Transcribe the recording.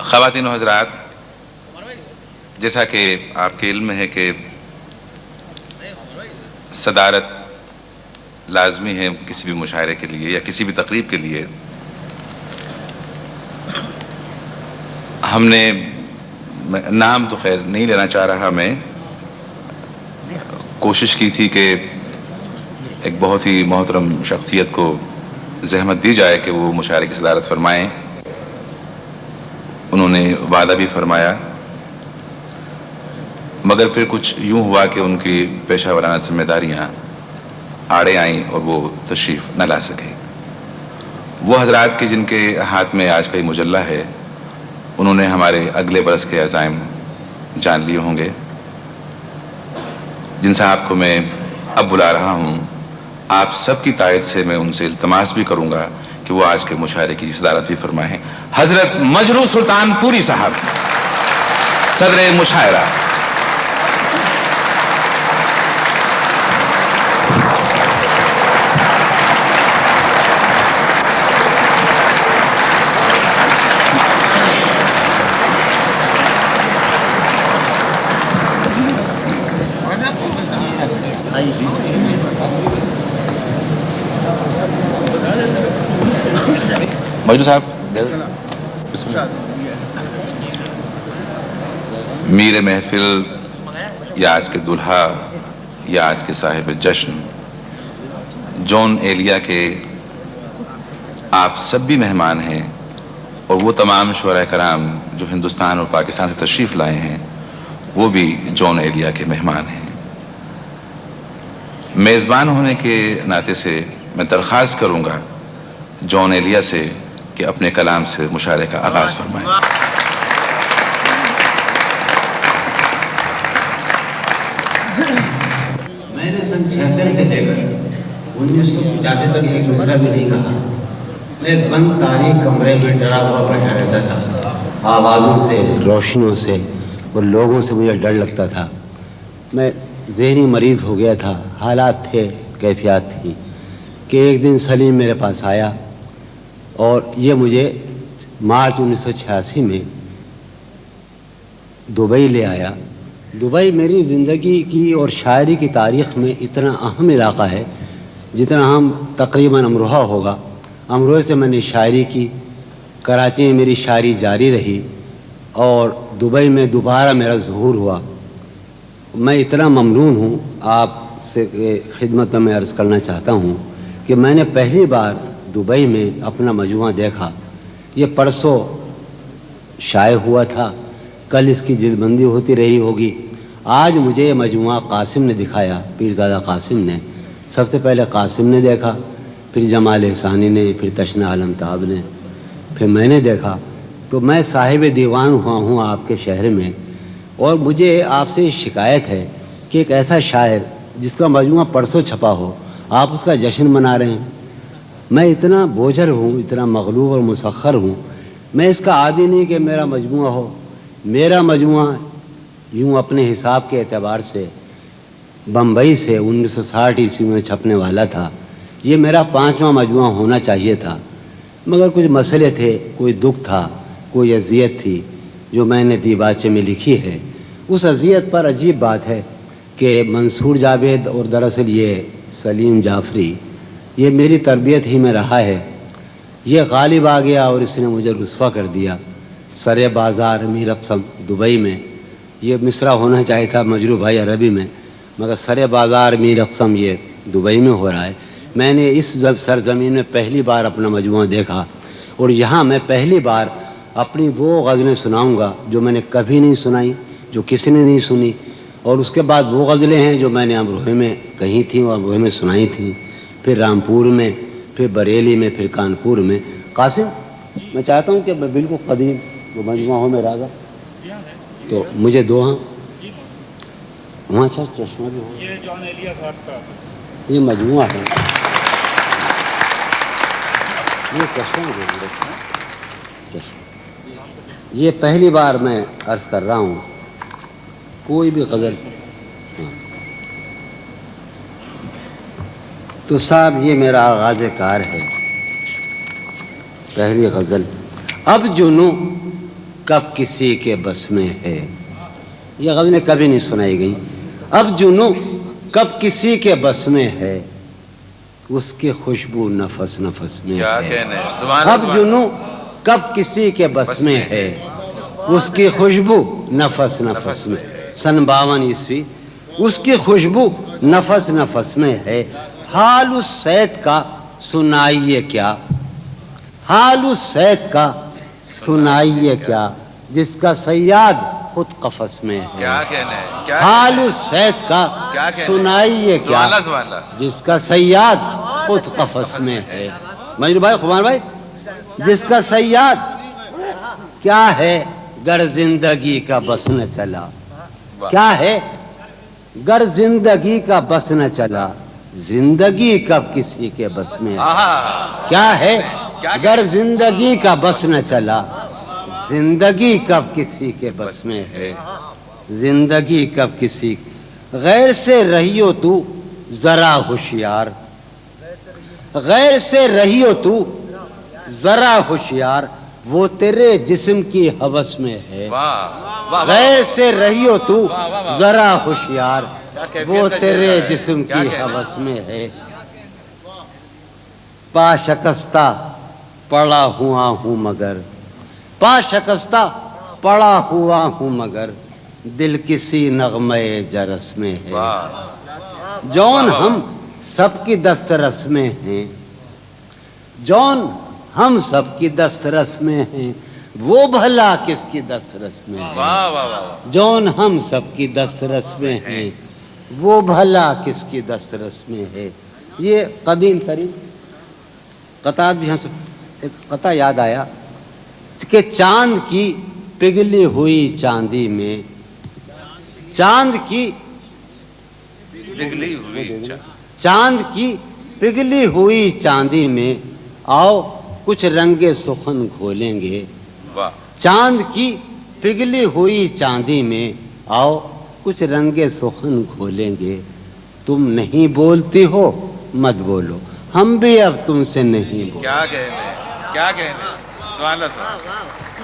خواتین و حضرات، جیسا کہ آپ کے علم میں ہے کہ صدارت لازمی ہے کسی بھی مشاعرے کے لیے یا کسی بھی تقریب کے لیے. ہم نے نام تو خیر نہیں لینا چاہ رہا، میں کوشش کی تھی کہ ایک بہت ہی محترم شخصیت کو زحمت دی جائے کہ وہ مشاعرے کی صدارت فرمائیں. انہوں نے وعدہ بھی فرمایا، مگر پھر کچھ یوں ہوا کہ ان کی پیشہ ورانہ ذمہ داریاں آڑے آئیں اور وہ تشریف نہ لا سکے. وہ حضرات کہ جن کے ہاتھ میں آج کا یہ مجلہ ہے، انہوں نے ہمارے اگلے برس کے عزائم جان لیے ہوں گے. جن صاحب کو میں اب بلا رہا ہوں، آپ سب کی تائید سے میں ان سے التماس بھی کروں گا کہ وہ آج کے مشاعرے کی صدارت بھی فرمائیں. حضرت مجروح سلطان پوری صاحب، صدر مشاعرہ. مجروح صاحب، میر محفل یا آج کے دلہا یا آج کے صاحب جشن جون ایلیا کے آپ سب بھی مہمان ہیں، اور وہ تمام شعراء کرام جو ہندوستان اور پاکستان سے تشریف لائے ہیں وہ بھی جون ایلیا کے مہمان ہیں. میزبان ہونے کے ناطے سے میں درخواست کروں گا جون ایلیا سے کہ اپنے کلام سے مشاعرے کا آغاز فرمائیں. میں نے سن 76 سے لے کر 1950 تک ایک مصرع بھی نہیں کہا. میں ایک بند تاریخ کمرے میں ڈرا ہوا بیٹھا رہتا تھا. آوازوں سے، روشنیوں سے اور لوگوں سے مجھے ڈر لگتا تھا. میں ذہنی مریض ہو گیا تھا. حالات تھے، کیفیات تھی کہ ایک دن سلیم میرے پاس آیا اور یہ مجھے مارچ 1986 میں دبئی لے آیا. دبئی میری زندگی کی اور شاعری کی تاریخ میں اتنا اہم علاقہ ہے جتنا ہم تقریباً امروہہ ہوگا. امروہہ سے میں نے شاعری کی، کراچی میں میری شاعری جاری رہی اور دبئی میں دوبارہ میرا ظہور ہوا. میں اتنا ممنون ہوں آپ سے خدمت میں عرض کرنا چاہتا ہوں کہ میں نے پہلی بار دبئی میں اپنا مجموعہ دیکھا. یہ پرسوں شائع ہوا تھا، کل اس کی جلد بندی ہوتی رہی ہوگی. آج مجھے یہ مجموعہ قاسم نے دکھایا، پیرزادہ قاسم نے. سب سے پہلے قاسم نے دیکھا، پھر جمال احسانی نے، پھر تشنہ عالم طاب نے، پھر میں نے دیکھا. تو میں صاحب دیوان ہوا ہوں آپ کے شہر میں، اور مجھے آپ سے شکایت ہے کہ ایک ایسا شاعر جس کا مجموعہ پرسوں چھپا ہو، آپ اس کا جشن منا رہے ہیں. میں اتنا بوجھل ہوں، اتنا مغلوب اور مسخر ہوں. میں اس کا عادی نہیں کہ میرا مجموعہ ہو. میرا مجموعہ یوں اپنے حساب کے اعتبار سے بمبئی سے 1960 عیسوی میں چھپنے والا تھا. یہ میرا 5واں مجموعہ ہونا چاہیے تھا، مگر کچھ مسئلے تھے، کوئی دکھ تھا، کوئی اذیت تھی جو میں نے دیباچے میں لکھی ہے. اس اذیت پر عجیب بات ہے کہ منصور جاوید اور دراصل یہ سلیم جعفری، یہ میری تربیت ہی میں رہا ہے. یہ غالب آ گیا اور اس نے مجھے رسوا کر دیا. سر بازار میر اقسم دبئی میں، یہ مصرع ہونا چاہیے تھا مجروح بھائی عربی میں، مگر سر بازار میر اقسم یہ دبئی میں ہو رہا ہے. میں نے اس سرزمین میں پہلی بار اپنا مجموعہ دیکھا، اور یہاں میں پہلی بار اپنی وہ غزلیں سناؤں گا جو میں نے کبھی نہیں سنائی، جو کسی نے نہیں سنی. اور اس کے بعد وہ غزلیں ہیں جو میں نے امروہہ میں کہی تھیں اور امروہہ میں سنائی تھیں، پھر رامپور میں، پھر بریلی میں، پھر کانپور میں. قاسم، میں چاہتا ہوں کہ بالکل قدیم وہ مجموعہ ہو میرا اگر تو مجھے دو. ہاں وہاں اچھا چشمہ بھی ہو. یہ جون ایلیا صاحب کا یہ مجموعہ ہے. یہ چشمہ یہ پہلی بار میں عرض کر رہا ہوں. کوئی بھی غزل تو صاحب یہ میرا آغاز کار ہے. پہلی غزل. اب جنوں کب کسی کے بس میں ہے. یہ غزلیں کبھی نہیں سنائی گئی. اب جنوں کب کسی کے بس میں ہے اس کی خوشبو نفس نفس میں کیا ہے. کہنے ہیں. سبحان اللہ. اب جنوں کب کسی کے بس میں ہے اس کی خوشبو نفس نفس میں. سن 52 عیسوی. اس کی خوشبو نفس نفس میں ہے. حال اس سید کا سنائیے کیا, حال اس سید کا سنائیے کیا, جس کا صیاد خود قفس میں ہے. کیا کہنے ہیں. کیا حال اس سید کا کیا کہنے ہیں. سنائیے کیا, سبحان اللہ سبحان اللہ. جس کا صیاد خود قفس میں ہے. مجنون بھائی, خمان بھائی, جس کا صیاد کیا ہے گر زندگی کا بس نہ چلا, کیا ہے گر زندگی کا بس نہ چلا, زندگی کب کسی کے بس میں ہے. کیا ہے گر زندگی کا بس نہ چلا, زندگی کب کسی کے بس میں ہے. زندگی کب کسی, غیر سے رہیو تو ذرا ہوشیار, غیر سے رہیو تو ذرا ہوشیار, وہ تیرے جسم کی ہوس میں ہے. غیر سے رہیو تو ذرا ہوشیار, وہ تیرے جسم کی ہوس میں ہے. پا شکستہ پڑا ہوا ہوں مگر, پا شکستہ پڑا ہوا ہوں مگر, دل کسی نغمے جرس میں ہے. جون ہم سب کی دسترس میں ہیں, جون ہم سب کی دسترس میں ہیں, وہ بھلا کس کی دسترس میں ہے. جون ہم سب کی دسترس میں ہیں, وہ بھلا کس کی دسترس میں ہے. یہ قدیم ترین قطعات بھی. ایک قطع یاد آیا کہ چاند کی پگھلی ہوئی چاندی میں, چاند کی پگھلی ہوئی, چاند کی پگھلی ہوئی چاندی میں آؤ کچھ رنگ سخن گھولیں گے. چاند کی پگھلی ہوئی چاندی میں آؤ کچھ رنگ سخن گھولیں گے. تم نہیں بولتی ہو مت بولو, ہم بھی اب تم سے نہیں بولیں. کیا کہنے ہیں. کیا کہنے ہیں. سبحان اللہ.